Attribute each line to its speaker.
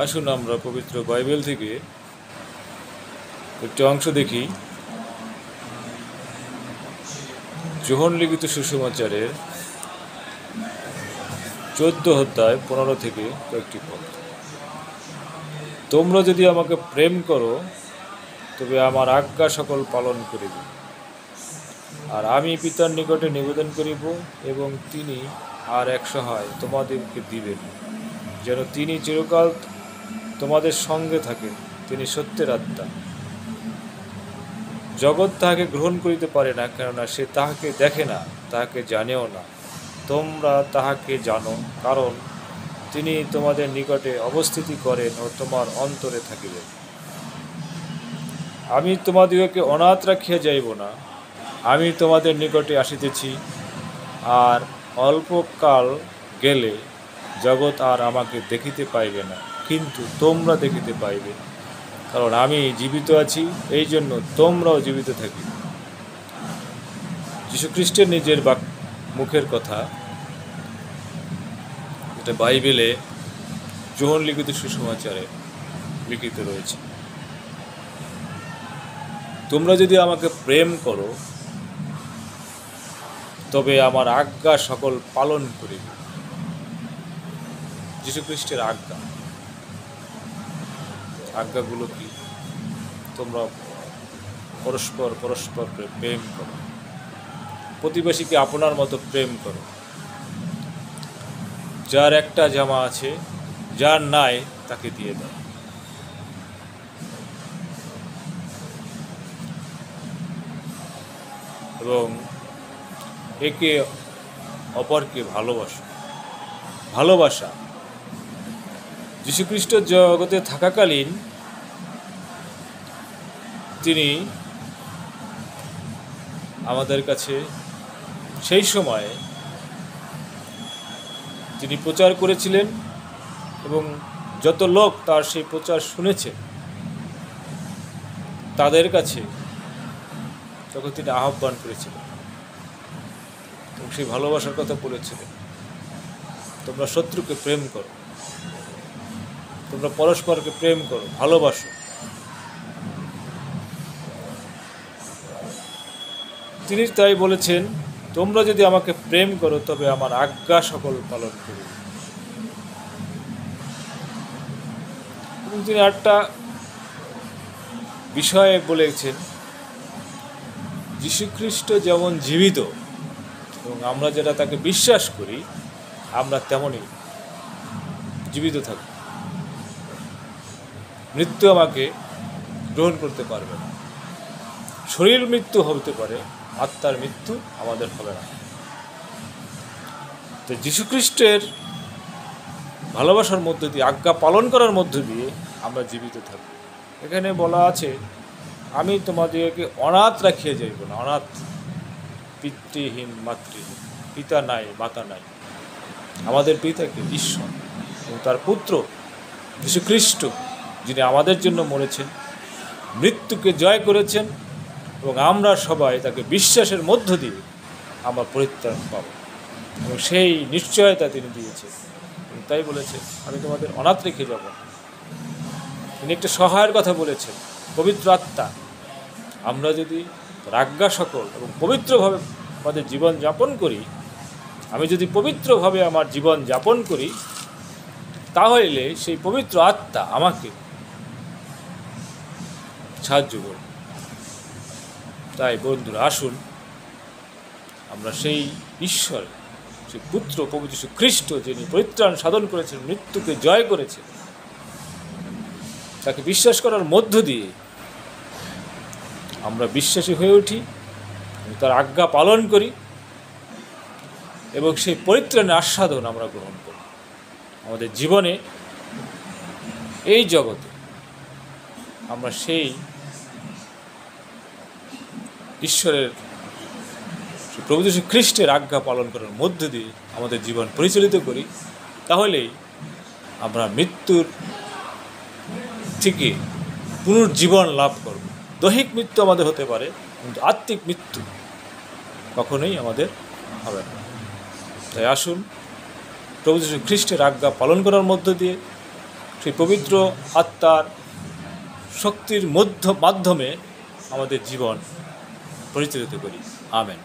Speaker 1: আসুন আমরা পবিত্র বাইবেল থেকে একটি অংশ দেখি। যোহন লিখিত সুসমাচারের 14 অধ্যায় 15 থেকে কয়েকটি পদ। তোমরা যদি আমাকে প্রেম করো তবে আমার আজ্ঞা সকল পালন করিবে, আর আমি পিতার নিকটে নিবেদন করিব, এবং তিনি আর এক সহায় তোমাদেরকে দিবেন, যেন তিনি চিরকাল তোমাদের সঙ্গে থাকেন। তিনি সত্যের আত্মা। জগৎ তাহাকে গ্রহণ করিতে পারে না, কেননা সে তাহাকে দেখে না, তাহাকে জানেও না। তোমরা তাহাকে জানো, কারণ তিনি তোমাদের নিকটে অবস্থিতি করেন ও তোমার অন্তরে থাকিবেন। আমি তোমাদিগকে অনাথ রাখিয়া যাইব না, আমি তোমাদের নিকটে আসিতেছি। আর অল্পকাল গেলে জগৎ আর আমাকে দেখিতে পাইবে না, কিন্তু তোমরা দেখিতে পাইবে, কারণ আমি জীবিত আছি, এই জন্য তোমরাও জীবিত থাকিবে। যীশুখ্রিস্টের নিজের মুখের কথা, এটা বাইবেলে যোহন লিখিত সুসমাচারে লিখিত রয়েছে। তোমরা যদি আমাকে প্রেম করো তবে আমার আজ্ঞা সকল পালন করিবে। যীশুখ্রিস্টের আজ্ঞাগুলো কি? তোমরা পরস্পর প্রেম করো, প্রতিবেশীকে আপনার মতো প্রেম করো। যার একটা জামা আছে, যার নাই তাকে দিয়ে দাও। এবং একে অপরকে ভালোবাসা। যীশুখ্রিস্ট জগতে থাকাকালীন তিনি আমাদের কাছে সেই সময়ে তিনি প্রচার করেছিলেন, এবং যত লোক তার সেই প্রচার শুনেছে তাদের কাছে তখন তিনি আহ্বান করেছিলেন এবং সেই ভালোবাসার কথা বলেছিলেন। তোমরা শত্রুকে প্রেম করো, তোমরা পরস্পরকে প্রেম করো, ভালোবাসো। তিনি তাই বলেছেন, তোমরা যদি আমাকে প্রেম করো তবে আমার আজ্ঞা সকল পালন করবে। এবং তিনি একটা বিষয়ে বলেছেন, যীশুখ্রিস্ট যেমন জীবিত এবং আমরা যেটা তাকে বিশ্বাস করি, আমরা তেমনই জীবিত থাকব। মৃত্যু আমাকে গ্রহণ করতে পারবে না। শরীর মৃত্যু হতে পারে, আত্মার মৃত্যু আমাদের হবে না। তো যীশুখ্রিস্টের ভালোবাসার মধ্য দিয়ে, আজ্ঞা পালন করার মধ্য দিয়ে আমরা জীবিত থাকব। এখানে বলা আছে, আমি তোমাদেরকে অনাথ রাখিয়ে যাইব না। অনাথ, পিতৃহীন, মাতৃহীন, পিতা নাই, মাতা নাই। আমাদের পিতাকে ঈশ্বর এবং তার পুত্র যীশুখ্রিস্ট, যিনি আমাদের জন্য মরেছেন, মৃত্যুকে জয় করেছেন, এবং আমরা সবাই তাকে বিশ্বাসের মধ্য দিয়ে আমরা পরিত্রাণ পাব, এবং সেই নিশ্চয়তা তিনি দিয়েছেন। তাই বলেছেন, আমি তোমাদের অনাথ রেখে যাব। তিনি একটা সহায়ের কথা বলেছেন, পবিত্র আত্মা। আমরা যদি আজ্ঞা সকল এবং পবিত্রভাবে আমাদের জীবন যাপন করি, আমি যদি পবিত্রভাবে আমার জীবন যাপন করি, তাহলে সেই পবিত্র আত্মা আমাকে সাহায্য করবে। তাই বন্ধুরা, আসুন আমরা সেই ঈশ্বর, সেই পুত্র প্রভু যীশু খ্রিস্ট, যিনি পরিত্রাণ সাধন করেছেন, মৃত্যুকে জয় করেছেন, তাকে বিশ্বাস করার মধ্য দিয়ে আমরা বিশ্বাসী হয়ে উঠি, তার আজ্ঞা পালন করি, এবং সেই পরিত্রাণের আস্বাদন আমরা গ্রহণ করি আমাদের জীবনে। এই জগতে আমরা সেই ঈশ্বরের, প্রভু যীশু খ্রিস্টের আজ্ঞা পালন করার মধ্য দিয়ে আমাদের জীবন পরিচালিত করি, তাহলেই আমরা মৃত্যুর থেকে পুনর্জীবন লাভ করব। দৈহিক মৃত্যু আমাদের হতে পারে, কিন্তু আত্মিক মৃত্যু কখনোই আমাদের হবে না। তাই আসুন প্রভু যীশু খ্রিস্টের আজ্ঞা পালন করার মধ্য দিয়ে সেই পবিত্র আত্মার শক্তির মাধ্যমে আমাদের জীবন পরিচালিত করি। আমেন।